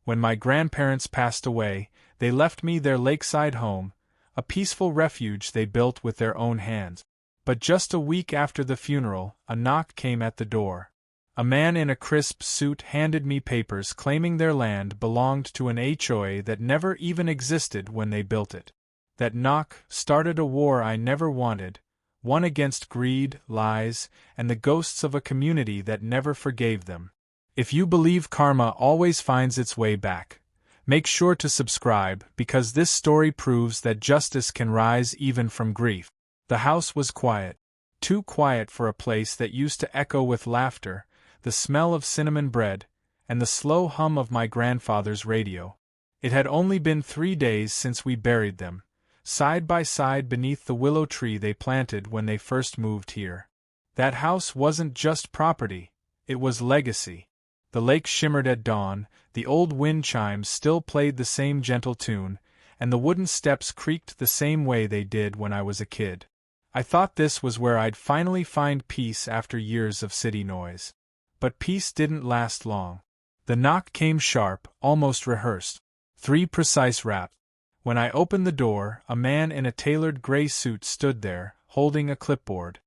When my grandparents passed away, they left me their lakeside home, a peaceful refuge they built with their own hands. But just a week after the funeral, a knock came at the door. A man in a crisp suit handed me papers claiming their land belonged to an HOA that never even existed when they built it. That knock started a war I never wanted, one against greed, lies, and the ghosts of a community that never forgave them. If you believe karma always finds its way back, make sure to subscribe because this story proves that justice can rise even from grief. The house was quiet, too quiet for a place that used to echo with laughter, the smell of cinnamon bread, and the slow hum of my grandfather's radio. It had only been 3 days since we buried them, side by side beneath the willow tree they planted when they first moved here. That house wasn't just property, it was legacy. The lake shimmered at dawn, the old wind chimes still played the same gentle tune, and the wooden steps creaked the same way they did when I was a kid. I thought this was where I'd finally find peace after years of city noise. But peace didn't last long. The knock came sharp, almost rehearsed. 3 precise raps. When I opened the door, a man in a tailored gray suit stood there, holding a clipboard.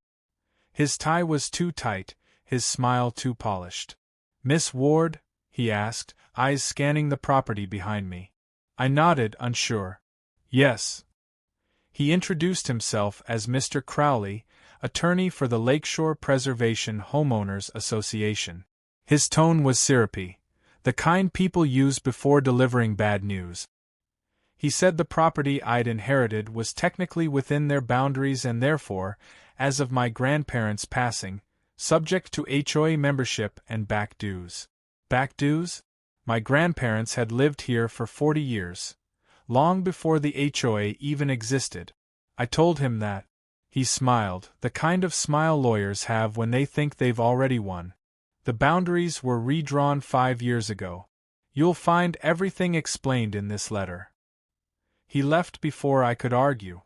His tie was too tight, his smile too polished. "Miss Ward?" he asked, eyes scanning the property behind me. I nodded, unsure. "Yes." He introduced himself as Mr. Crowley, attorney for the Lakeshore Preservation Homeowners Association. His tone was syrupy, the kind people use before delivering bad news. He said the property I'd inherited was technically within their boundaries and therefore, as of my grandparents' passing, subject to HOA membership and back dues. Back dues? My grandparents had lived here for 40 years, long before the HOA even existed. I told him that. He smiled, the kind of smile lawyers have when they think they've already won. The boundaries were redrawn 5 years ago. You'll find everything explained in this letter. He left before I could argue.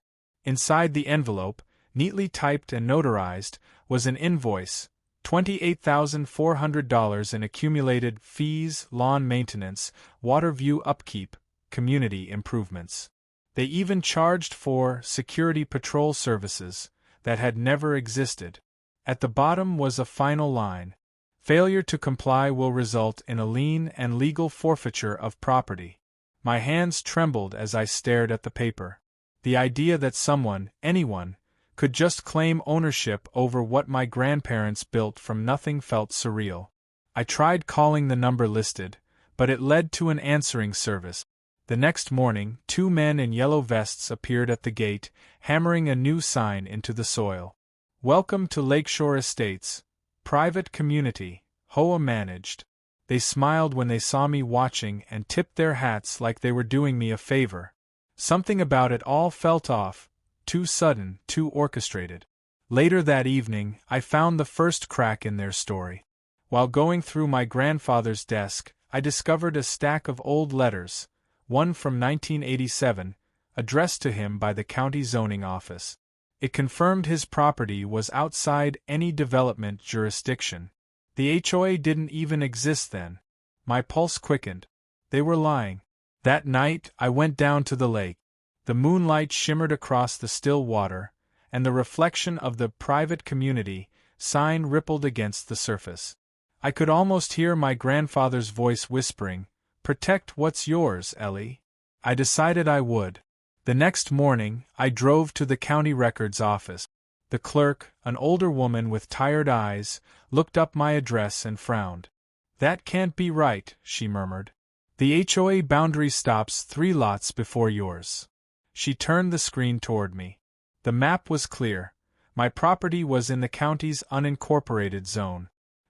Inside the envelope, neatly typed and notarized, was an invoice, $28,400 in accumulated fees, lawn maintenance, water view upkeep, community improvements. They even charged for security patrol services that had never existed. At the bottom was a final line. Failure to comply will result in a lien and legal forfeiture of property. My hands trembled as I stared at the paper. The idea that someone, anyone, could just claim ownership over what my grandparents built from nothing felt surreal. I tried calling the number listed, but it led to an answering service. The next morning, 2 men in yellow vests appeared at the gate, hammering a new sign into the soil. "Welcome to Lakeshore Estates. Private community, HOA managed." They smiled when they saw me watching and tipped their hats like they were doing me a favor. Something about it all felt off, too sudden, too orchestrated. Later that evening, I found the first crack in their story. While going through my grandfather's desk, I discovered a stack of old letters, one from 1987, addressed to him by the county zoning office. It confirmed his property was outside any development jurisdiction. The HOA didn't even exist then. My pulse quickened. They were lying. That night, I went down to the lake. The moonlight shimmered across the still water, and the reflection of the private community sign rippled against the surface. I could almost hear my grandfather's voice whispering, "Protect what's yours, Ellie." I decided I would. The next morning, I drove to the county records office. The clerk, an older woman with tired eyes, looked up my address and frowned. "That can't be right," she murmured. "The HOA boundary stops 3 lots before yours." She turned the screen toward me. The map was clear. My property was in the county's unincorporated zone.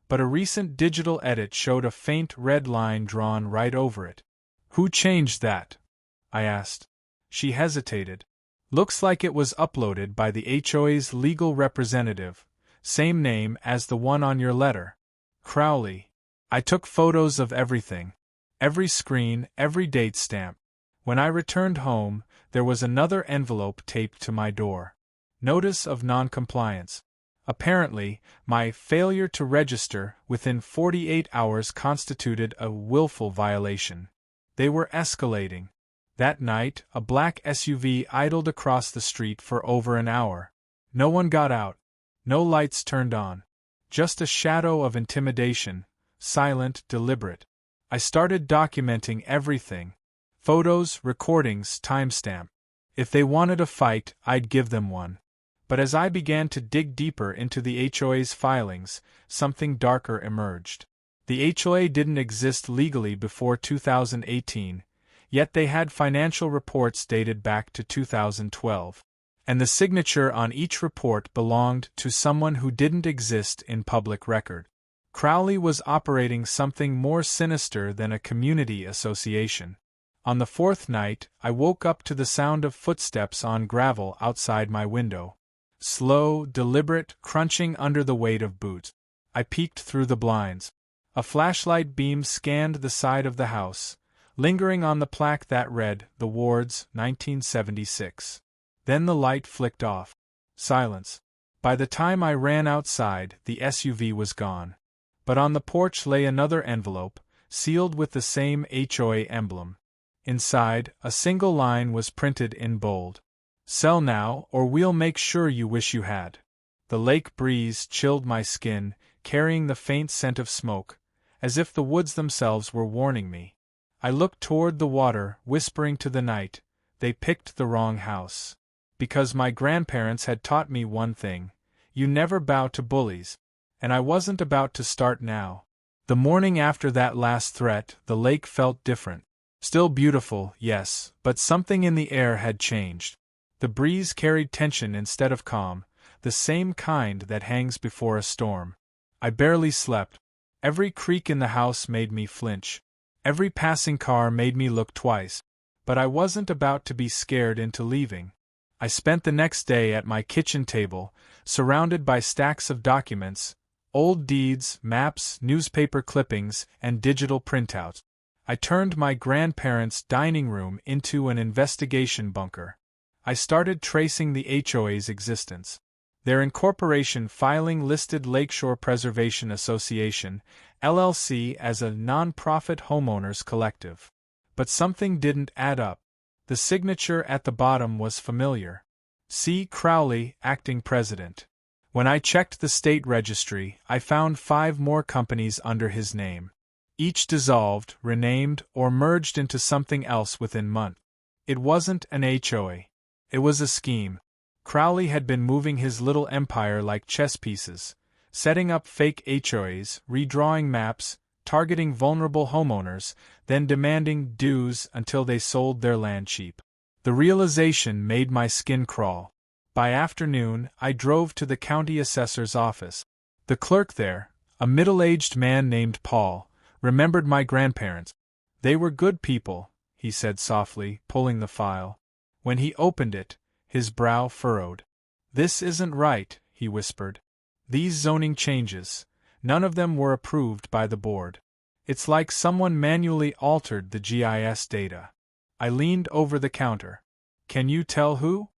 But a recent digital edit showed a faint red line drawn right over it. "Who changed that?" I asked. She hesitated. "Looks like it was uploaded by the HOA's legal representative, same name as the one on your letter. Crowley." I took photos of everything. Every screen, every date stamp. When I returned home, there was another envelope taped to my door. Notice of non-compliance. Apparently, my failure to register within 48 hours constituted a willful violation. They were escalating. That night, a black SUV idled across the street for over an hour. No one got out. No lights turned on. Just a shadow of intimidation, silent, deliberate. I started documenting everything. Photos, recordings, timestamp. If they wanted a fight, I'd give them one. But as I began to dig deeper into the HOA's filings, something darker emerged. The HOA didn't exist legally before 2018, yet they had financial reports dated back to 2012. And the signature on each report belonged to someone who didn't exist in public record. Crowley was operating something more sinister than a community association. On the fourth night, I woke up to the sound of footsteps on gravel outside my window. Slow, deliberate, crunching under the weight of boots. I peeked through the blinds. A flashlight beam scanned the side of the house, lingering on the plaque that read, "The Wards, 1976. Then the light flicked off. Silence. By the time I ran outside, the SUV was gone. But on the porch lay another envelope, sealed with the same HOA emblem. Inside, a single line was printed in bold. "Sell now, or we'll make sure you wish you had." The lake breeze chilled my skin, carrying the faint scent of smoke, as if the woods themselves were warning me. I looked toward the water, whispering to the night, "They picked the wrong house." Because my grandparents had taught me one thing: you never bow to bullies. And I wasn't about to start now. The morning after that last threat, the lake felt different. Still beautiful, yes, but something in the air had changed. The breeze carried tension instead of calm, the same kind that hangs before a storm. I barely slept. Every creak in the house made me flinch. Every passing car made me look twice. But I wasn't about to be scared into leaving. I spent the next day at my kitchen table, surrounded by stacks of documents, old deeds, maps, newspaper clippings, and digital printouts. I turned my grandparents' dining room into an investigation bunker. I started tracing the HOA's existence. Their incorporation filing listed Lakeshore Preservation Association, LLC, as a non-profit homeowners collective. But something didn't add up. The signature at the bottom was familiar. C. Crowley, acting president. When I checked the state registry, I found 5 more companies under his name. Each dissolved, renamed, or merged into something else within months. It wasn't an HOA. It was a scheme. Crowley had been moving his little empire like chess pieces, setting up fake HOAs, redrawing maps, targeting vulnerable homeowners, then demanding dues until they sold their land cheap. The realization made my skin crawl. By afternoon, I drove to the county assessor's office. The clerk there, a middle-aged man named Paul, remembered my grandparents. "They were good people," he said softly, pulling the file. When he opened it, his brow furrowed. "This isn't right," he whispered. "These zoning changes, none of them were approved by the board. It's like someone manually altered the GIS data." I leaned over the counter. "Can you tell who?"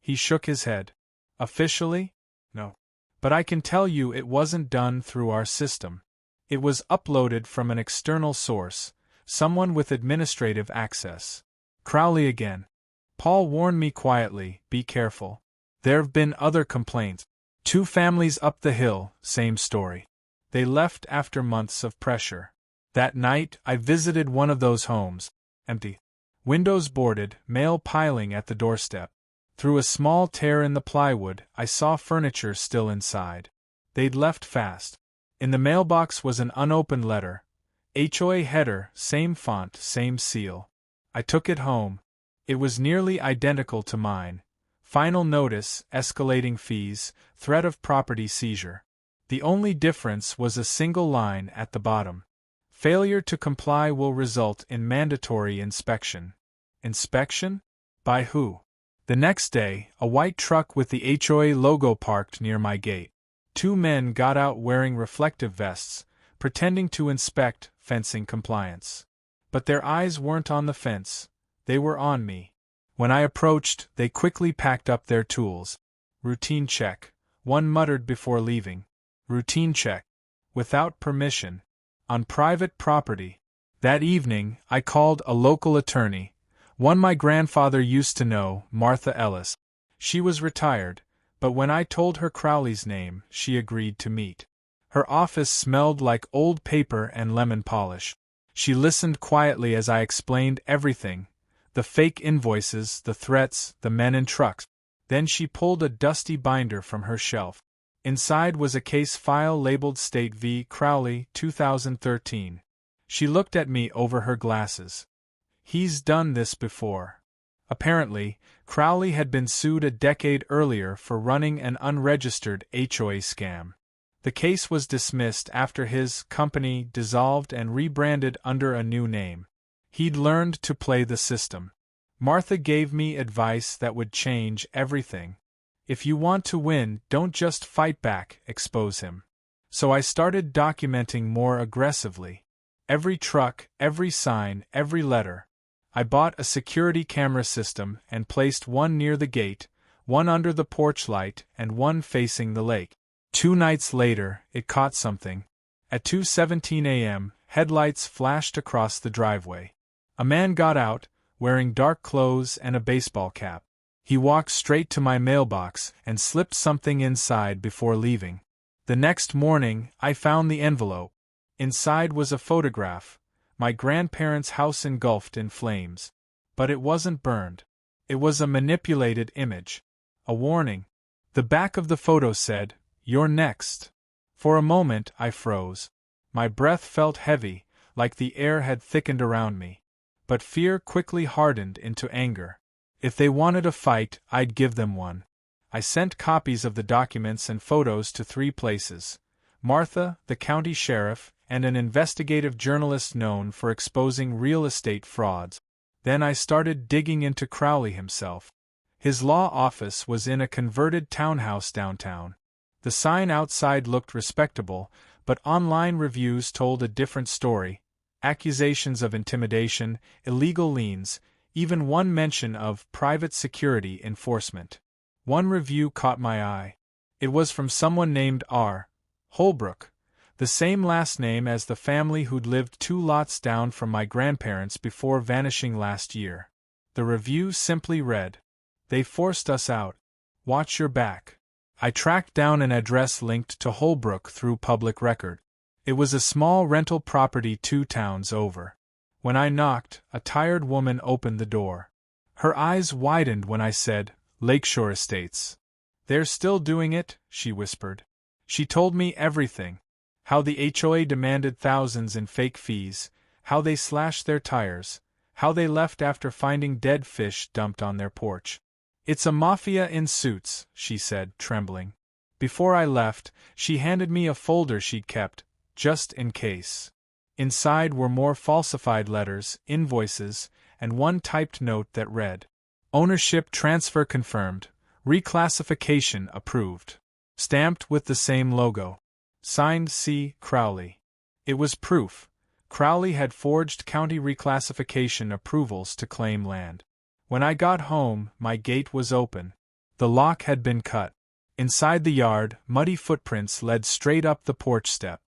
He shook his head. "Officially? No. But I can tell you it wasn't done through our system. It was uploaded from an external source, someone with administrative access." Crowley again. Paul warned me quietly, "Be careful. There've been other complaints. 2 families up the hill, same story. They left after months of pressure." That night, I visited one of those homes. Empty. Windows boarded, mail piling at the doorstep. Through a small tear in the plywood, I saw furniture still inside. They'd left fast. In the mailbox was an unopened letter. HOA header, same font, same seal. I took it home. It was nearly identical to mine. Final notice, escalating fees, threat of property seizure. The only difference was a single line at the bottom. Failure to comply will result in mandatory inspection. Inspection? By who? The next day, a white truck with the HOA logo parked near my gate. 2 men got out wearing reflective vests, pretending to inspect fencing compliance. But their eyes weren't on the fence, they were on me. When I approached, they quickly packed up their tools. "Routine check," one muttered before leaving. "Routine check. Without permission. On private property. That evening, I called a local attorney, one my grandfather used to know, Martha Ellis. She was retired, but when I told her Crowley's name, she agreed to meet. Her office smelled like old paper and lemon polish. She listened quietly as I explained everything, the fake invoices, the threats, the men in trucks. Then she pulled a dusty binder from her shelf. Inside was a case file labeled State v. Crowley, 2013. She looked at me over her glasses. He's done this before. Apparently, Crowley had been sued a decade earlier for running an unregistered HOA scam. The case was dismissed after his company dissolved and rebranded under a new name. He'd learned to play the system. Martha gave me advice that would change everything. If you want to win, don't just fight back, expose him. So I started documenting more aggressively. Every truck, every sign, every letter. I bought a security camera system and placed one near the gate, one under the porch light, and one facing the lake. 2 nights later, it caught something. At 2:17 a.m., headlights flashed across the driveway. A man got out, wearing dark clothes and a baseball cap. He walked straight to my mailbox and slipped something inside before leaving. The next morning, I found the envelope. Inside was a photograph, my grandparents' house engulfed in flames. But it wasn't burned. It was a manipulated image. A warning. The back of the photo said, "You're next." For a moment, I froze. My breath felt heavy, like the air had thickened around me. But fear quickly hardened into anger. If they wanted a fight, I'd give them one. I sent copies of the documents and photos to 3 places: Martha, the county sheriff, and an investigative journalist known for exposing real estate frauds. Then I started digging into Crowley himself. His law office was in a converted townhouse downtown. The sign outside looked respectable, but online reviews told a different story: accusations of intimidation, illegal liens, even one mention of private security enforcement. One review caught my eye. It was from someone named R. Holbrook, the same last name as the family who'd lived 2 lots down from my grandparents before vanishing last year. The review simply read, "They forced us out. Watch your back." I tracked down an address linked to Holbrook through public record. It was a small rental property 2 towns over. When I knocked, a tired woman opened the door. Her eyes widened when I said, "Lakeshore Estates." "They're still doing it," she whispered. She told me everything. How the HOA demanded thousands in fake fees, how they slashed their tires, how they left after finding dead fish dumped on their porch. "It's a mafia in suits," she said, trembling. Before I left, she handed me a folder she'd kept, just in case. Inside were more falsified letters, invoices, and one typed note that read, "Ownership transfer confirmed, reclassification approved." Stamped with the same logo. Signed C. Crowley. It was proof. Crowley had forged county reclassification approvals to claim land. When I got home, my gate was open. The lock had been cut. Inside the yard, muddy footprints led straight up the porch step.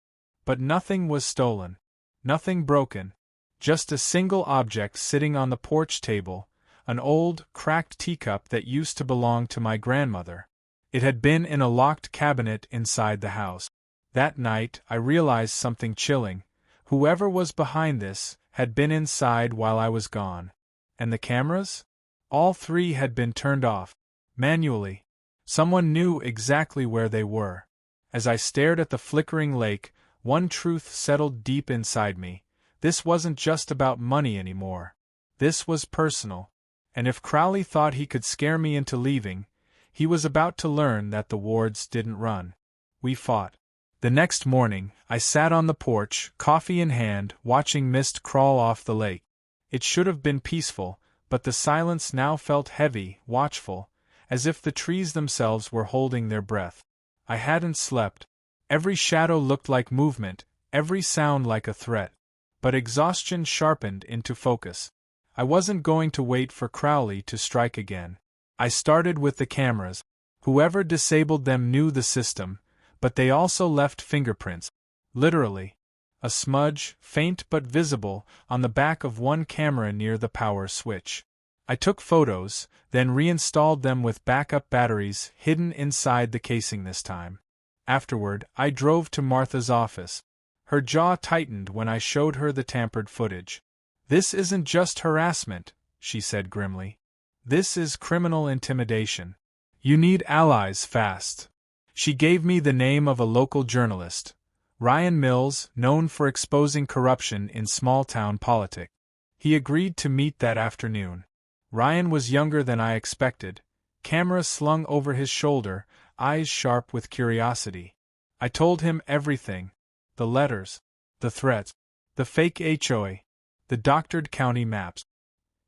But nothing was stolen. Nothing broken. Just a single object sitting on the porch table, an old, cracked teacup that used to belong to my grandmother. It had been in a locked cabinet inside the house. That night, I realized something chilling. Whoever was behind this had been inside while I was gone. And the cameras? All 3 had been turned off. Manually. Someone knew exactly where they were. As I stared at the flickering lake, one truth settled deep inside me. This wasn't just about money anymore. This was personal. And if Crowley thought he could scare me into leaving, he was about to learn that the Wards didn't run. We fought. The next morning, I sat on the porch, coffee in hand, watching mist crawl off the lake. It should have been peaceful, but the silence now felt heavy, watchful, as if the trees themselves were holding their breath. I hadn't slept. Every shadow looked like movement, every sound like a threat. But exhaustion sharpened into focus. I wasn't going to wait for Crowley to strike again. I started with the cameras. Whoever disabled them knew the system, but they also left fingerprints. Literally. a smudge, faint but visible, on the back of one camera near the power switch. I took photos, then reinstalled them with backup batteries hidden inside the casing this time. Afterward, I drove to Martha's office. Her jaw tightened when I showed her the tampered footage. "This isn't just harassment," she said grimly. "This is criminal intimidation. You need allies fast." She gave me the name of a local journalist, Ryan Mills, known for exposing corruption in small-town politics. He agreed to meet that afternoon. Ryan was younger than I expected, camera slung over his shoulder, eyes sharp with curiosity. I told him everything: the letters, the threats, the fake HOA, the doctored county maps.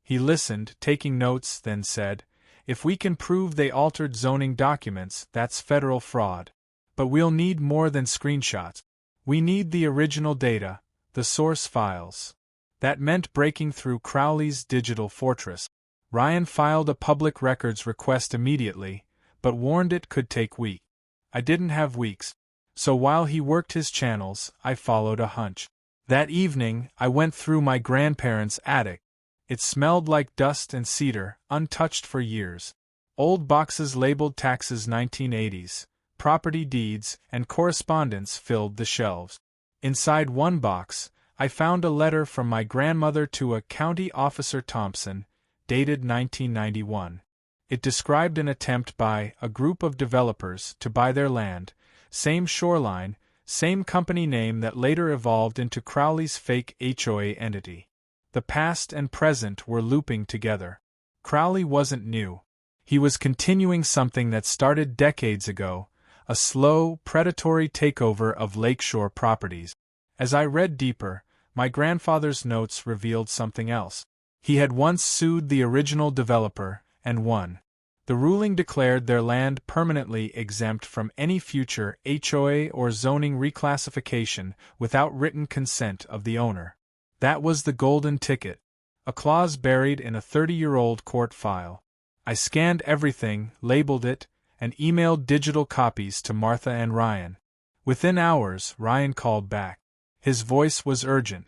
He listened, taking notes, then said, "If we can prove they altered zoning documents, that's federal fraud. But we'll need more than screenshots. We need the original data, the source files." That meant breaking through Crowley's digital fortress. Ryan filed a public records request immediately, but warned it could take weeks. I didn't have weeks. So while he worked his channels, I followed a hunch. That evening, I went through my grandparents' attic. It smelled like dust and cedar, untouched for years. Old boxes labeled taxes 1980s, property deeds, and correspondence filled the shelves. Inside one box, I found a letter from my grandmother to a county officer Thompson, dated 1991. It described an attempt by a group of developers to buy their land, same shoreline, same company name that later evolved into Crowley's fake HOA entity. The past and present were looping together. Crowley wasn't new. He was continuing something that started decades ago, a slow, predatory takeover of lakeshore properties. As I read deeper, my grandfather's notes revealed something else. He had once sued the original developer, and won. The ruling declared their land permanently exempt from any future HOA or zoning reclassification without written consent of the owner. That was the golden ticket, a clause buried in a 30-year-old court file. I scanned everything, labeled it, and emailed digital copies to Martha and Ryan. Within hours, Ryan called back. His voice was urgent.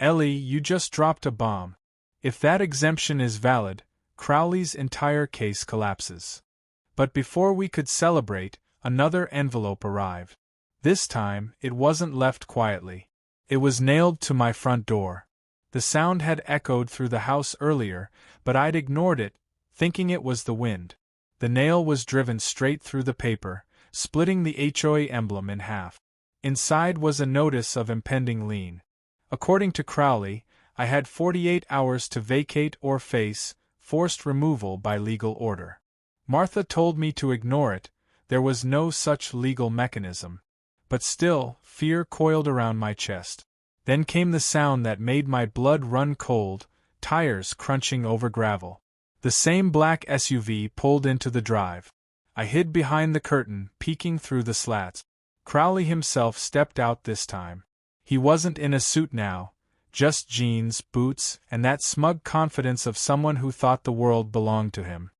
"Ellie, you just dropped a bomb. If that exemption is valid, Crowley's entire case collapses." But before we could celebrate, another envelope arrived. This time, it wasn't left quietly. It was nailed to my front door. The sound had echoed through the house earlier, but I'd ignored it, thinking it was the wind. The nail was driven straight through the paper, splitting the HOA emblem in half. Inside was a notice of impending lien. According to Crowley, I had 48 hours to vacate or face forced removal by legal order. Martha told me to ignore it, there was no such legal mechanism. But still, fear coiled around my chest. Then came the sound that made my blood run cold, tires crunching over gravel. The same black SUV pulled into the drive. I hid behind the curtain, peeking through the slats. Crowley himself stepped out this time. He wasn't in a suit now, just jeans, boots, and that smug confidence of someone who thought the world belonged to him.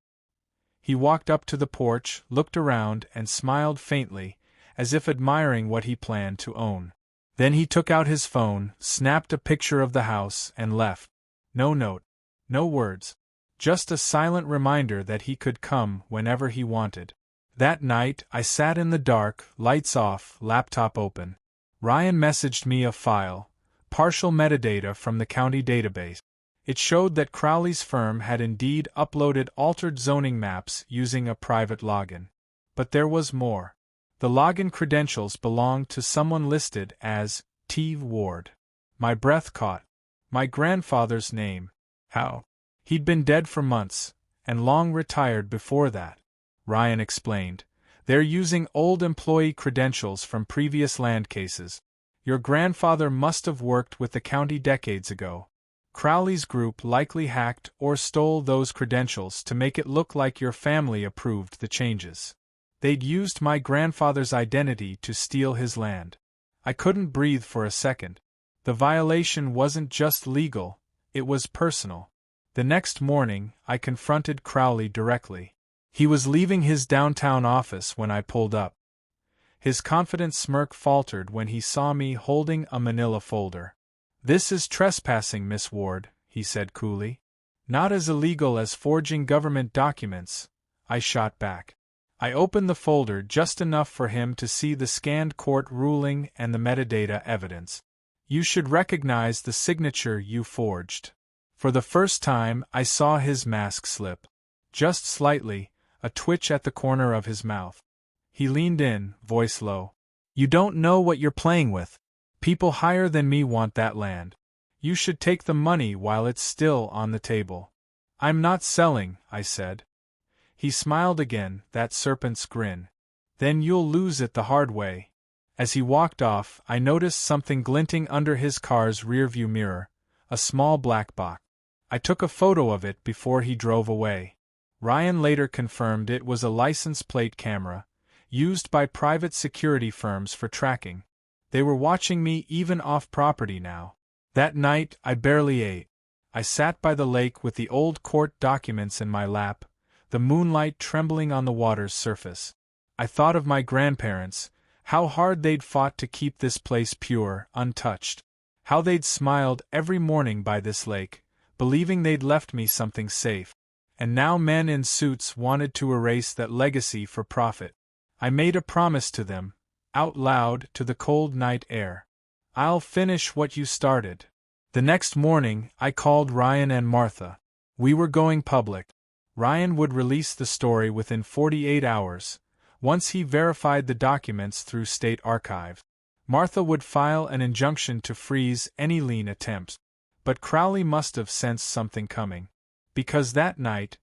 He walked up to the porch, looked around, and smiled faintly, as if admiring what he planned to own. Then he took out his phone, snapped a picture of the house, and left. No note, no words. Just a silent reminder that he could come whenever he wanted. That night, I sat in the dark, lights off, laptop open. Ryan messaged me a file, partial metadata from the county database. It showed that Crowley's firm had indeed uploaded altered zoning maps using a private login. But there was more. The login credentials belonged to someone listed as Teve Ward. My breath caught. My grandfather's name. How? He'd been dead for months, and long retired before that. Ryan explained. They're using old employee credentials from previous land cases. Your grandfather must have worked with the county decades ago. Crowley's group likely hacked or stole those credentials to make it look like your family approved the changes. They'd used my grandfather's identity to steal his land. I couldn't breathe for a second. The violation wasn't just legal, it was personal. The next morning, I confronted Crowley directly. He was leaving his downtown office when I pulled up. His confident smirk faltered when he saw me holding a manila folder. "This is trespassing, Miss Ward," he said coolly. "Not as illegal as forging government documents," I shot back. I opened the folder just enough for him to see the scanned court ruling and the metadata evidence. "You should recognize the signature you forged." For the first time, I saw his mask slip. Just slightly, a twitch at the corner of his mouth. He leaned in, voice low. "You don't know what you're playing with. People higher than me want that land. You should take the money while it's still on the table." "I'm not selling," I said. He smiled again, that serpent's grin. "Then you'll lose it the hard way." As he walked off, I noticed something glinting under his car's rearview mirror, a small black box. I took a photo of it before he drove away. Ryan later confirmed it was a license plate camera, used by private security firms for tracking. They were watching me even off-property now. That night, I barely ate. I sat by the lake with the old court documents in my lap, the moonlight trembling on the water's surface. I thought of my grandparents, how hard they'd fought to keep this place pure, untouched. How they'd smiled every morning by this lake, believing they'd left me something safe. And now men in suits wanted to erase that legacy for profit. I made a promise to them, out loud to the cold night air. "I'll finish what you started." The next morning, I called Ryan and Martha. We were going public. Ryan would release the story within 48 hours, once he verified the documents through state archive. Martha would file an injunction to freeze any lien attempts. But Crowley must have sensed something coming. Because that night,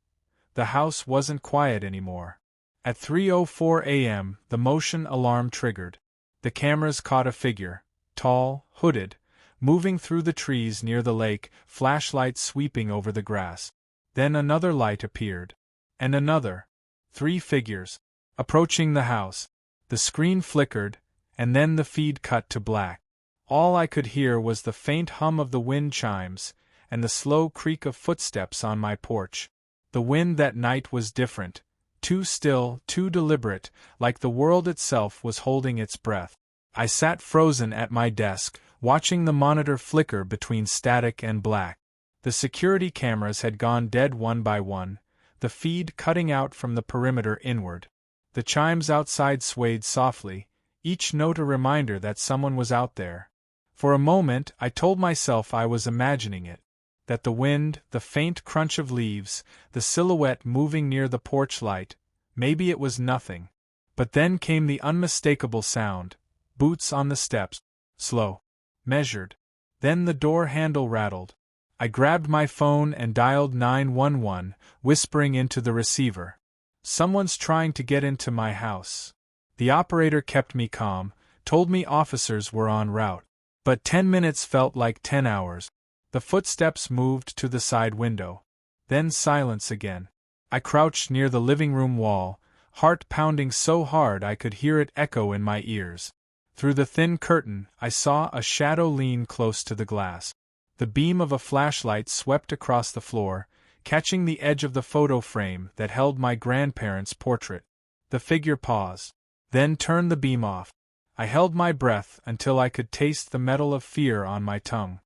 the house wasn't quiet anymore. At 3:04 a.m., the motion alarm triggered. The cameras caught a figure, tall, hooded, moving through the trees near the lake, flashlight sweeping over the grass. Then another light appeared. And another. 3 figures. Approaching the house. The screen flickered, and then the feed cut to black. All I could hear was the faint hum of the wind chimes, and the slow creak of footsteps on my porch. The wind that night was different, too still, too deliberate, like the world itself was holding its breath. I sat frozen at my desk, watching the monitor flicker between static and black. The security cameras had gone dead one by one, the feed cutting out from the perimeter inward. The chimes outside swayed softly, each note a reminder that someone was out there. For a moment, I told myself I was imagining it. That the wind, the faint crunch of leaves, the silhouette moving near the porch light, maybe it was nothing. But then came the unmistakable sound, boots on the steps, slow, measured. Then the door handle rattled. I grabbed my phone and dialed 911, whispering into the receiver. "Someone's trying to get into my house." The operator kept me calm, told me officers were en route. But 10 minutes felt like 10 hours. The footsteps moved to the side window. Then silence again. I crouched near the living room wall, heart pounding so hard I could hear it echo in my ears. Through the thin curtain, I saw a shadow lean close to the glass. The beam of a flashlight swept across the floor, catching the edge of the photo frame that held my grandparents' portrait. The figure paused, then turned the beam off. I held my breath until I could taste the metal of fear on my tongue.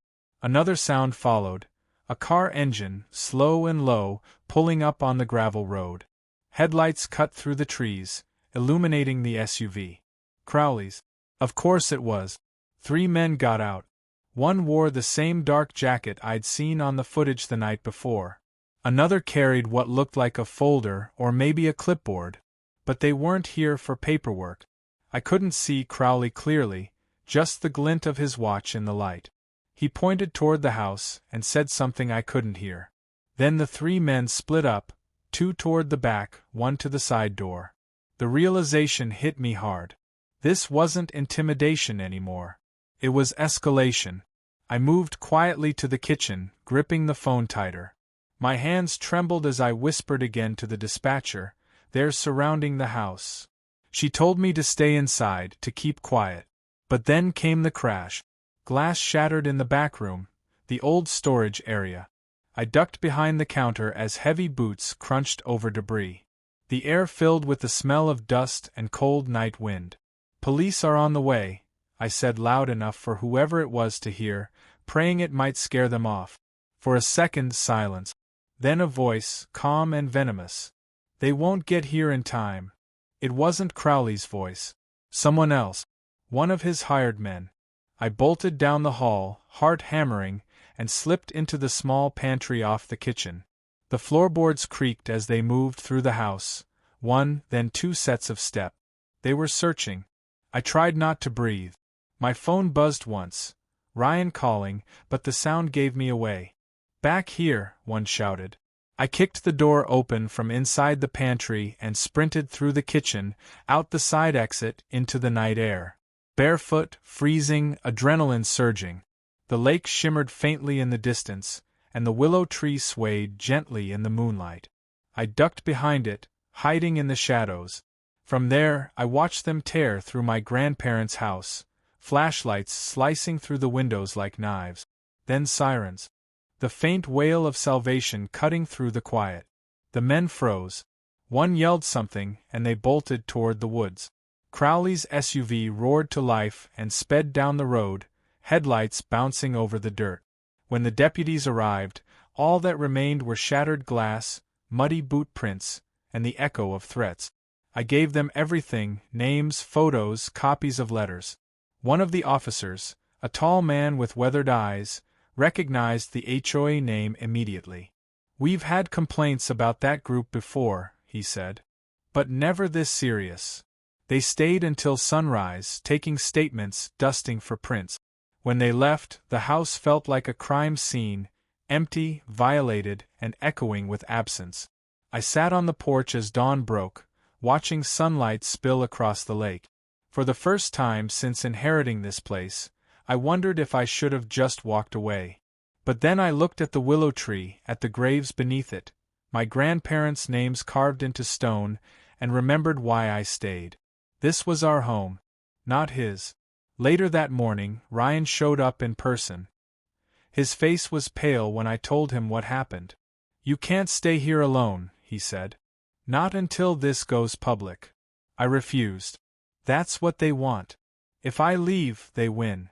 Another sound followed, a car engine, slow and low, pulling up on the gravel road. Headlights cut through the trees, illuminating the SUV. Crowley's. Of course it was. 3 men got out. One wore the same dark jacket I'd seen on the footage the night before. Another carried what looked like a folder or maybe a clipboard. But they weren't here for paperwork. I couldn't see Crowley clearly, just the glint of his watch in the light. He pointed toward the house and said something I couldn't hear. Then the 3 men split up, 2 toward the back, 1 to the side door. The realization hit me hard. This wasn't intimidation anymore. It was escalation. I moved quietly to the kitchen, gripping the phone tighter. My hands trembled as I whispered again to the dispatcher, "They're surrounding the house." She told me to stay inside, to keep quiet. But then came the crash. Glass shattered in the back room, the old storage area. I ducked behind the counter as heavy boots crunched over debris. The air filled with the smell of dust and cold night wind. "Police are on the way," I said loud enough for whoever it was to hear, praying it might scare them off. For a second, silence. Then a voice, calm and venomous. "They won't get here in time." It wasn't Crowley's voice. Someone else. One of his hired men. I bolted down the hall, heart hammering, and slipped into the small pantry off the kitchen. The floorboards creaked as they moved through the house, one, then two sets of steps. They were searching. I tried not to breathe. My phone buzzed once. Ryan calling, but the sound gave me away. "Back here," one shouted. I kicked the door open from inside the pantry and sprinted through the kitchen, out the side exit, into the night air. Barefoot, freezing, adrenaline surging. The lake shimmered faintly in the distance, and the willow tree swayed gently in the moonlight. I ducked behind it, hiding in the shadows. From there, I watched them tear through my grandparents' house, flashlights slicing through the windows like knives. Then sirens. The faint wail of salvation cutting through the quiet. The men froze. One yelled something, and they bolted toward the woods. Crowley's SUV roared to life and sped down the road, headlights bouncing over the dirt. When the deputies arrived, all that remained were shattered glass, muddy boot prints, and the echo of threats. I gave them everything: names, photos, copies of letters. One of the officers, a tall man with weathered eyes, recognized the HOA name immediately. "We've had complaints about that group before," he said. "But never this serious." They stayed until sunrise, taking statements, dusting for prints. When they left, the house felt like a crime scene, empty, violated, and echoing with absence. I sat on the porch as dawn broke, watching sunlight spill across the lake. For the first time since inheriting this place, I wondered if I should have just walked away. But then I looked at the willow tree, at the graves beneath it, my grandparents' names carved into stone, and remembered why I stayed. This was our home, not his. Later that morning, Ryan showed up in person. His face was pale when I told him what happened. "You can't stay here alone," he said. "Not until this goes public." I refused. "That's what they want. If I leave, they win."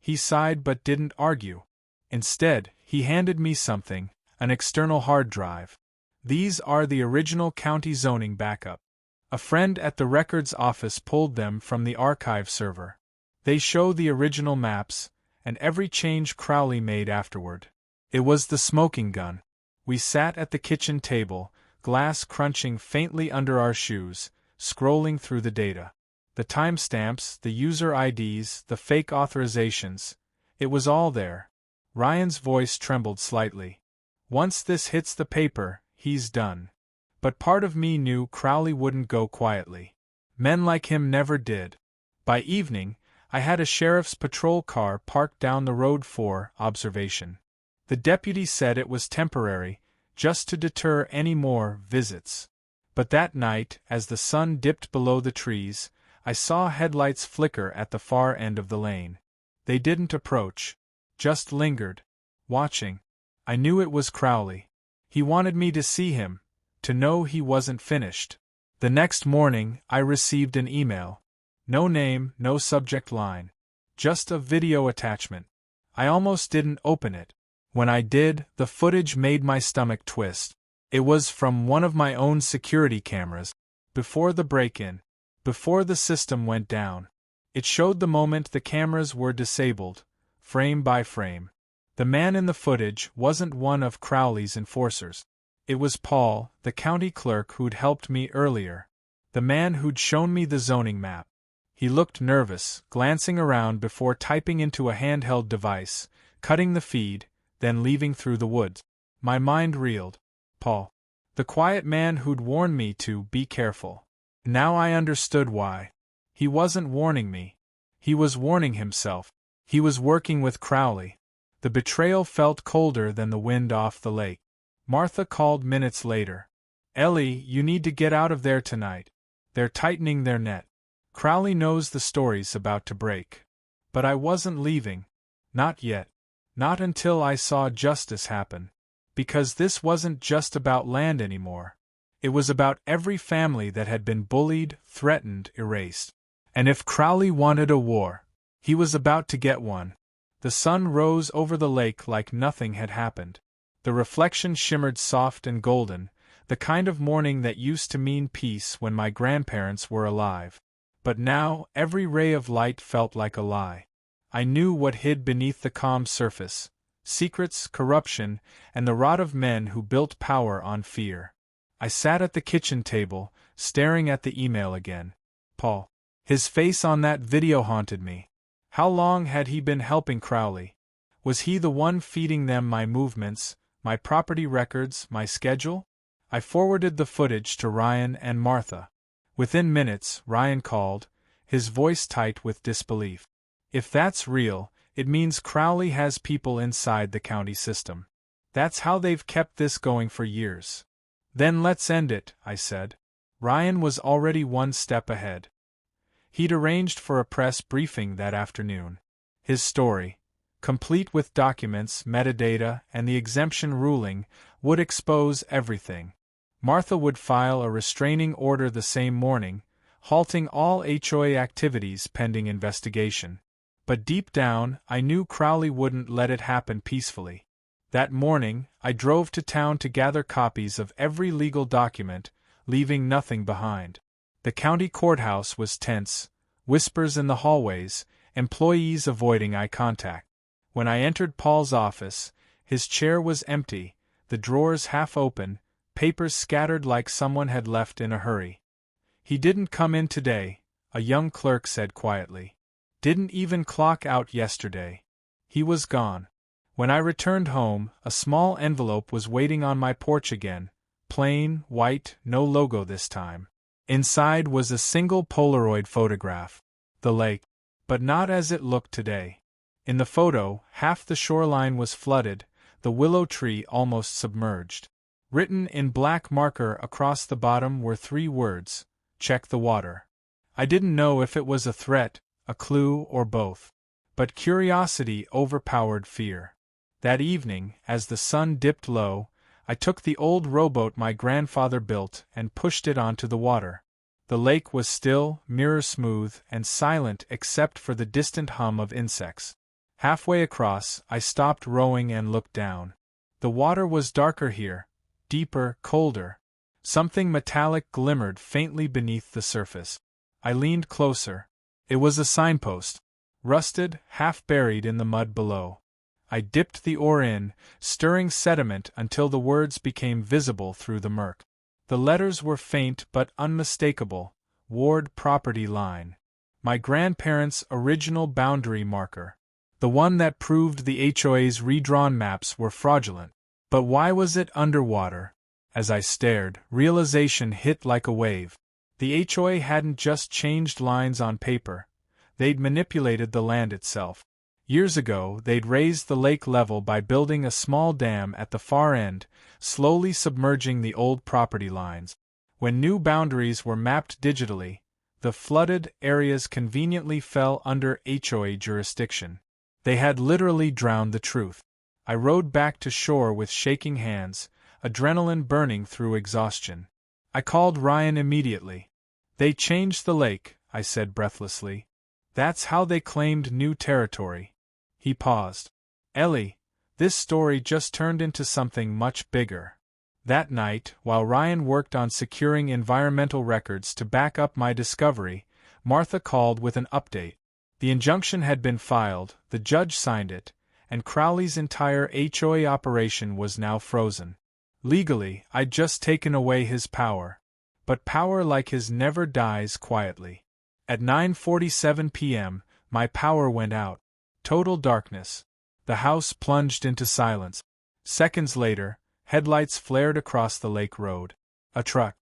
He sighed but didn't argue. Instead, he handed me something, an external hard drive. "These are the original county zoning backup. A friend at the records office pulled them from the archive server. They show the original maps, and every change Crowley made afterward." It was the smoking gun. We sat at the kitchen table, glass crunching faintly under our shoes, scrolling through the data. The timestamps, the user IDs, the fake authorizations. It was all there. Ryan's voice trembled slightly. "Once this hits the paper, he's done." But part of me knew Crowley wouldn't go quietly. Men like him never did. By evening, I had a sheriff's patrol car parked down the road for observation. The deputy said it was temporary, just to deter any more visits. But that night, as the sun dipped below the trees, I saw headlights flicker at the far end of the lane. They didn't approach, just lingered, watching. I knew it was Crowley. He wanted me to see him, to know he wasn't finished. The next morning, I received an email. No name, no subject line. Just a video attachment. I almost didn't open it. When I did, the footage made my stomach twist. It was from one of my own security cameras. Before the break-in. Before the system went down. It showed the moment the cameras were disabled, frame by frame. The man in the footage wasn't one of Crowley's enforcers. It was Paul, the county clerk who'd helped me earlier. The man who'd shown me the zoning map. He looked nervous, glancing around before typing into a handheld device, cutting the feed, then leaving through the woods. My mind reeled. Paul. The quiet man who'd warned me to be careful. Now I understood why. He wasn't warning me. He was warning himself. He was working with Crowley. The betrayal felt colder than the wind off the lake. Martha called minutes later. "Ellie, you need to get out of there tonight. They're tightening their net. Crowley knows the story's about to break." But I wasn't leaving. Not yet. Not until I saw justice happen. Because this wasn't just about land anymore. It was about every family that had been bullied, threatened, erased. And if Crowley wanted a war, he was about to get one. The sun rose over the lake like nothing had happened. The reflection shimmered soft and golden, the kind of morning that used to mean peace when my grandparents were alive. But now, every ray of light felt like a lie. I knew what hid beneath the calm surface: secrets, corruption, and the rot of men who built power on fear. I sat at the kitchen table, staring at the email again. Paul. His face on that video haunted me. How long had he been helping Crowley? Was he the one feeding them my movements, my property records, my schedule? I forwarded the footage to Ryan and Martha. Within minutes, Ryan called, his voice tight with disbelief. If that's real, it means Crowley has people inside the county system. That's how they've kept this going for years. Then let's end it, I said. Ryan was already one step ahead. He'd arranged for a press briefing that afternoon. His story, complete with documents, metadata, and the exemption ruling, would expose everything. Martha would file a restraining order the same morning, halting all HOA activities pending investigation. But deep down, I knew Crowley wouldn't let it happen peacefully. That morning, I drove to town to gather copies of every legal document, leaving nothing behind. The county courthouse was tense, whispers in the hallways, employees avoiding eye contact. When I entered Paul's office, his chair was empty, the drawers half open, papers scattered like someone had left in a hurry. He didn't come in today, a young clerk said quietly. Didn't even clock out yesterday. He was gone. When I returned home, a small envelope was waiting on my porch again, plain, white, no logo this time. Inside was a single Polaroid photograph. The lake. But not as it looked today. In the photo, half the shoreline was flooded, the willow tree almost submerged. Written in black marker across the bottom were 3 words: check the water. I didn't know if it was a threat, a clue, or both. But curiosity overpowered fear. That evening, as the sun dipped low, I took the old rowboat my grandfather built and pushed it onto the water. The lake was still, mirror-smooth, and silent except for the distant hum of insects. Halfway across, I stopped rowing and looked down. The water was darker here, deeper, colder. Something metallic glimmered faintly beneath the surface. I leaned closer. It was a signpost, rusted, half buried in the mud below. I dipped the oar in, stirring sediment until the words became visible through the murk. The letters were faint but unmistakable: Ward Property Line. My grandparents' original boundary marker. The one that proved the HOA's redrawn maps were fraudulent. But why was it underwater? As I stared, realization hit like a wave. The HOA hadn't just changed lines on paper. They'd manipulated the land itself. Years ago, they'd raised the lake level by building a small dam at the far end, slowly submerging the old property lines. When new boundaries were mapped digitally, the flooded areas conveniently fell under HOA jurisdiction. They had literally drowned the truth. I rowed back to shore with shaking hands, adrenaline burning through exhaustion. I called Ryan immediately. They changed the lake, I said breathlessly. That's how they claimed new territory. He paused. Ellie, this story just turned into something much bigger. That night, while Ryan worked on securing environmental records to back up my discovery, Martha called with an update. The injunction had been filed, the judge signed it, and Crowley's entire HOA operation was now frozen. Legally, I'd just taken away his power. But power like his never dies quietly. At 9:47 p.m., my power went out. Total darkness. The house plunged into silence. Seconds later, headlights flared across the lake road. A truck.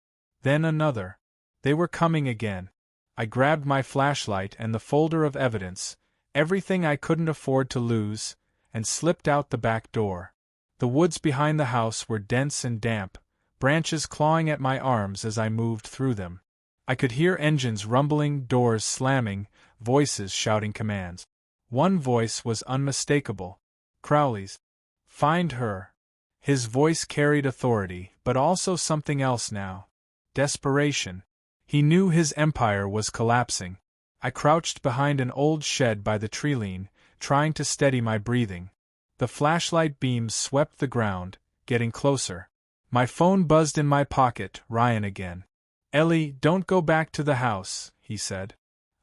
Then another. They were coming again. I grabbed my flashlight and the folder of evidence, everything I couldn't afford to lose, and slipped out the back door. The woods behind the house were dense and damp, branches clawing at my arms as I moved through them. I could hear engines rumbling, doors slamming, voices shouting commands. One voice was unmistakable. Crowley's. Find her. His voice carried authority, but also something else now. Desperation. He knew his empire was collapsing. I crouched behind an old shed by the treeline, trying to steady my breathing. The flashlight beams swept the ground, getting closer. My phone buzzed in my pocket. Ryan again. "Ellie, don't go back to the house," he said.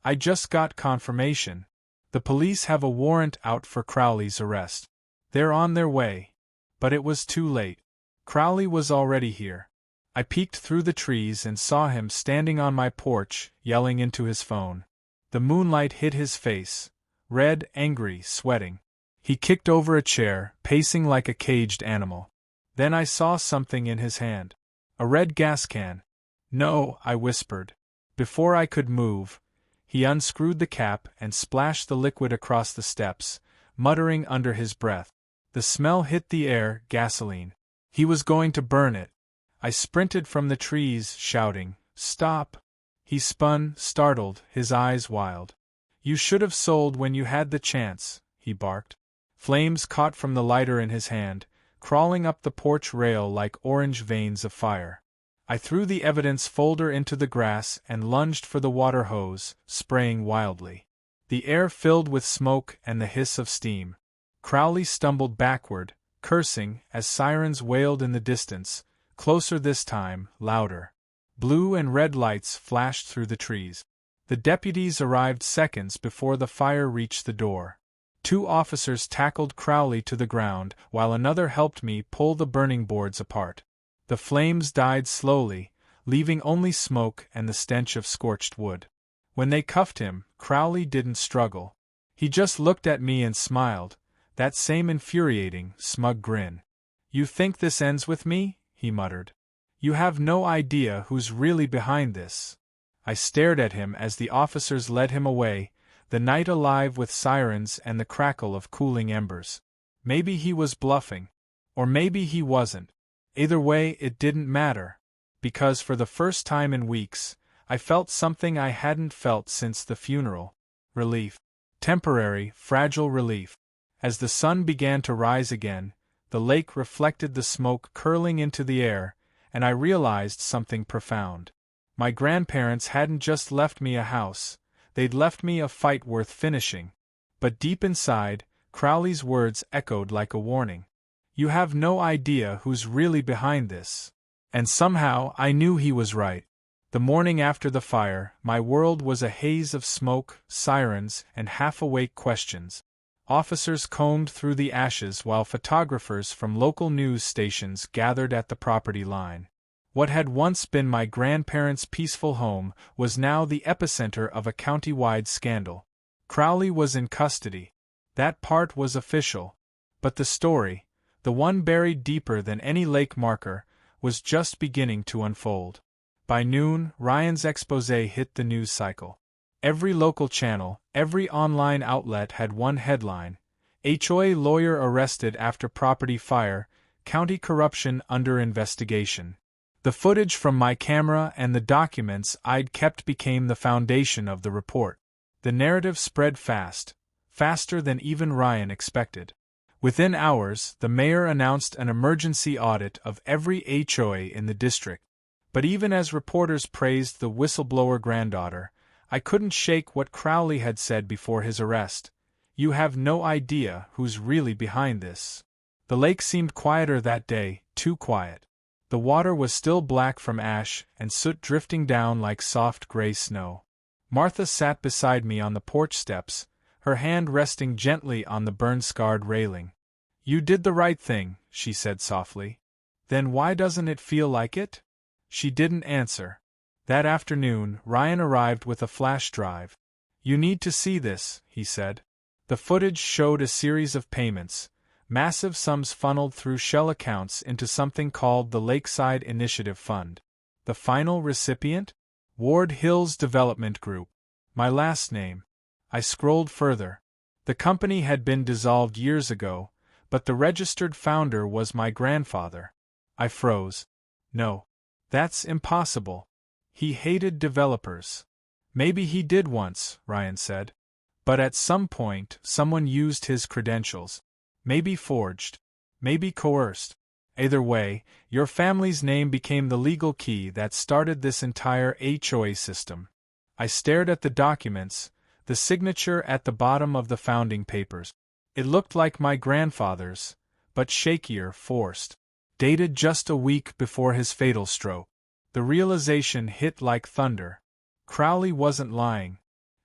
"I just got confirmation. The police have a warrant out for Crowley's arrest. They're on their way." But it was too late. Crowley was already here. I peeked through the trees and saw him standing on my porch, yelling into his phone. The moonlight hit his face, red, angry, sweating. He kicked over a chair, pacing like a caged animal. Then I saw something in his hand. A red gas can. "No," I whispered. Before I could move, he unscrewed the cap and splashed the liquid across the steps, muttering under his breath. The smell hit the air, gasoline. He was going to burn it. I sprinted from the trees, shouting, "Stop!" He spun, startled, his eyes wild. "You should have sold when you had the chance," he barked. Flames caught from the lighter in his hand, crawling up the porch rail like orange veins of fire. I threw the evidence folder into the grass and lunged for the water hose, spraying wildly. The air filled with smoke and the hiss of steam. Crowley stumbled backward, cursing, as sirens wailed in the distance, closer this time, louder. Blue and red lights flashed through the trees. The deputies arrived seconds before the fire reached the door. 2 officers tackled Crowley to the ground, while another helped me pull the burning boards apart. The flames died slowly, leaving only smoke and the stench of scorched wood. When they cuffed him, Crowley didn't struggle. He just looked at me and smiled, that same infuriating, smug grin. "You think this ends with me?" he muttered. "You have no idea who's really behind this." I stared at him as the officers led him away, the night alive with sirens and the crackle of cooling embers. Maybe he was bluffing. Or maybe he wasn't. Either way, it didn't matter. Because for the first time in weeks, I felt something I hadn't felt since the funeral. Relief. Temporary, fragile relief. As the sun began to rise again, the lake reflected the smoke curling into the air, and I realized something profound. My grandparents hadn't just left me a house, they'd left me a fight worth finishing. But deep inside, Crowley's words echoed like a warning. "You have no idea who's really behind this." And somehow I knew he was right. The morning after the fire, my world was a haze of smoke, sirens, and half-awake questions. Officers combed through the ashes while photographers from local news stations gathered at the property line. What had once been my grandparents' peaceful home was now the epicenter of a county-wide scandal. Crowley was in custody. That part was official. But the story, the one buried deeper than any lake marker, was just beginning to unfold. By noon, Ryan's exposé hit the news cycle. Every local channel, every online outlet had one headline: HOA lawyer arrested after property fire, county corruption under investigation. The footage from my camera and the documents I'd kept became the foundation of the report. The narrative spread fast, faster than even Ryan expected. Within hours, the mayor announced an emergency audit of every HOA in the district. But even as reporters praised the whistleblower granddaughter, I couldn't shake what Crowley had said before his arrest. "You have no idea who's really behind this." The lake seemed quieter that day, too quiet. The water was still black from ash and soot drifting down like soft gray snow. Martha sat beside me on the porch steps, her hand resting gently on the burn-scarred railing. "You did the right thing," she said softly. "Then why doesn't it feel like it?" She didn't answer. That afternoon, Ryan arrived with a flash drive. "You need to see this," he said. The footage showed a series of payments, massive sums funneled through shell accounts into something called the Lakeside Initiative Fund. The final recipient? Ward Hills Development Group. My last name. I scrolled further. The company had been dissolved years ago, but the registered founder was my grandfather. I froze. No. That's impossible. He hated developers. Maybe he did once, Ryan said. But at some point, someone used his credentials. Maybe forged. Maybe coerced. Either way, your family's name became the legal key that started this entire HOA system. I stared at the documents, the signature at the bottom of the founding papers. It looked like my grandfather's, but shakier, forced. Dated just a week before his fatal stroke. The realization hit like thunder. Crowley wasn't lying.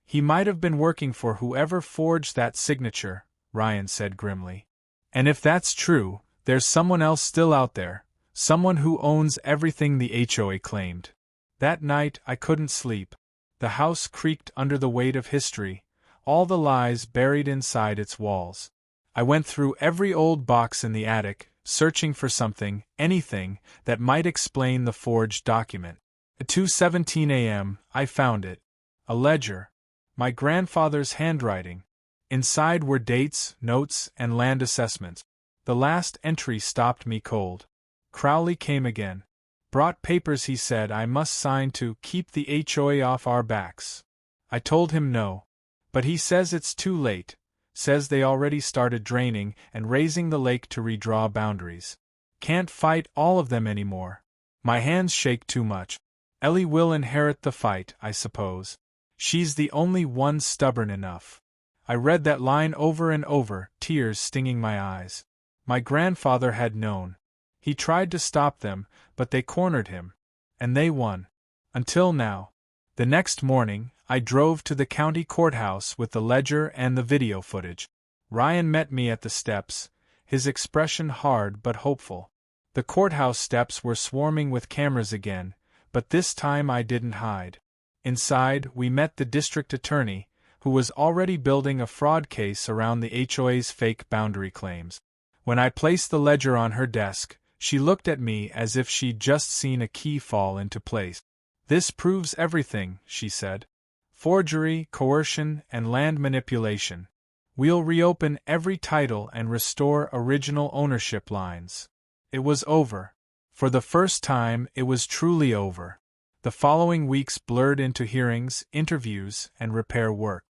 He might have been working for whoever forged that signature, Ryan said grimly. And if that's true, there's someone else still out there, someone who owns everything the HOA claimed. That night I couldn't sleep. The house creaked under the weight of history, all the lies buried inside its walls. I went through every old box in the attic, searching for something, anything, that might explain the forged document. At 2:17 a.m., I found it. A ledger. My grandfather's handwriting. Inside were dates, notes, and land assessments. The last entry stopped me cold. Crowley came again. Brought papers he said I must sign to keep the HOA off our backs. I told him no. But he says it's too late, says they already started draining and raising the lake to redraw boundaries. Can't fight all of them anymore. My hands shake too much. Ellie will inherit the fight, I suppose. She's the only one stubborn enough. I read that line over and over, tears stinging my eyes. My grandfather had known. He tried to stop them, but they cornered him. And they won. Until now. The next morning, I drove to the county courthouse with the ledger and the video footage. Ryan met me at the steps, his expression hard but hopeful. The courthouse steps were swarming with cameras again, but this time I didn't hide. Inside, we met the district attorney, who was already building a fraud case around the HOA's fake boundary claims. When I placed the ledger on her desk, she looked at me as if she'd just seen a key fall into place. "This proves everything," she said. "Forgery, coercion, and land manipulation. We'll reopen every title and restore original ownership lines." It was over. For the first time, it was truly over. The following weeks blurred into hearings, interviews, and repair work.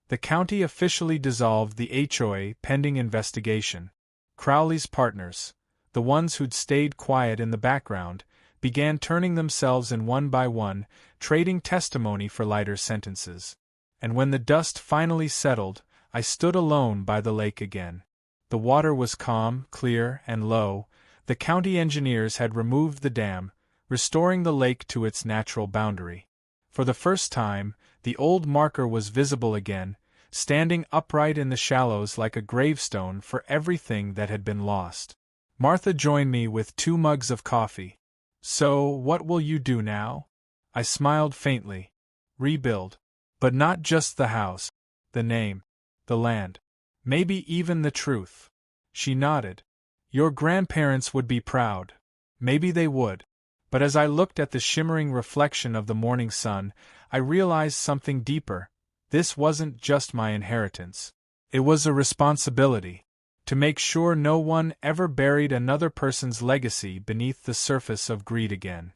The county officially dissolved the HOA pending investigation. Crowley's partners, the ones who'd stayed quiet in the background, began turning themselves in one by one, trading testimony for lighter sentences. And when the dust finally settled, I stood alone by the lake again. The water was calm, clear, and low. The county engineers had removed the dam, restoring the lake to its natural boundary. For the first time, the old marker was visible again, standing upright in the shallows like a gravestone for everything that had been lost. Martha joined me with 2 mugs of coffee. "So, what will you do now?" I smiled faintly. "Rebuild. But not just the house. The name. The land. Maybe even the truth." She nodded. "Your grandparents would be proud." Maybe they would. But as I looked at the shimmering reflection of the morning sun, I realized something deeper. This wasn't just my inheritance. It was a responsibility. To make sure no one ever buried another person's legacy beneath the surface of greed again.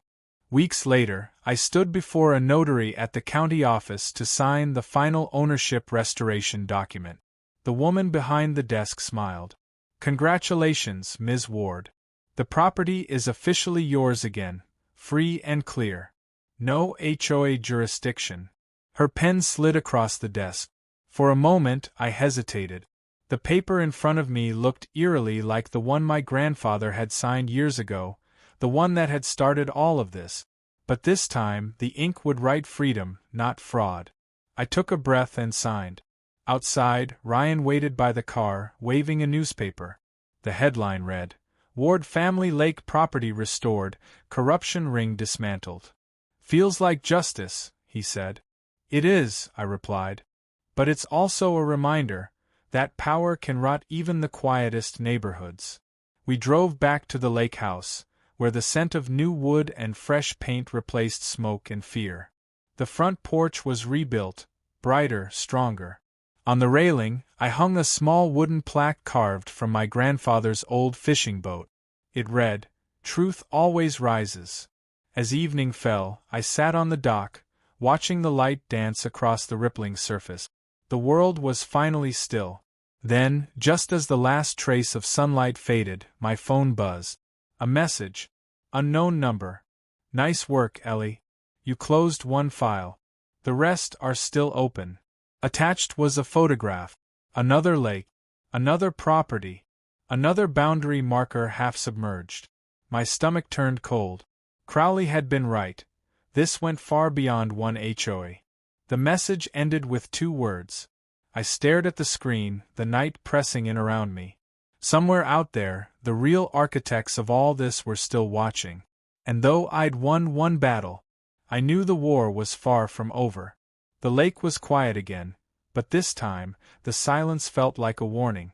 Weeks later, I stood before a notary at the county office to sign the final ownership restoration document. The woman behind the desk smiled. "Congratulations, Ms. Ward. The property is officially yours again, free and clear. No HOA jurisdiction." Her pen slid across the desk. For a moment, I hesitated. The paper in front of me looked eerily like the one my grandfather had signed years ago, the one that had started all of this. But this time, the ink would write freedom, not fraud. I took a breath and signed. Outside, Ryan waited by the car, waving a newspaper. The headline read, "Ward Family Lake Property Restored, Corruption Ring Dismantled." "Feels like justice," he said. "It is," I replied. "But it's also a reminder that power can rot even the quietest neighborhoods." We drove back to the lake house, where the scent of new wood and fresh paint replaced smoke and fear. The front porch was rebuilt, brighter, stronger. On the railing, I hung a small wooden plaque carved from my grandfather's old fishing boat. It read, "Truth always rises." As evening fell, I sat on the dock, watching the light dance across the rippling surface. The world was finally still. Then, just as the last trace of sunlight faded, my phone buzzed. A message. Unknown number. "Nice work, Ellie. You closed one file. The rest are still open. Attached was a photograph, another lake, another property, another boundary marker half submerged. My stomach turned cold. Crowley had been right. This went far beyond one HOA. The message ended with 2 words. I stared at the screen, the night pressing in around me. Somewhere out there, the real architects of all this were still watching. And though I'd won one battle, I knew the war was far from over. The lake was quiet again, but this time, the silence felt like a warning.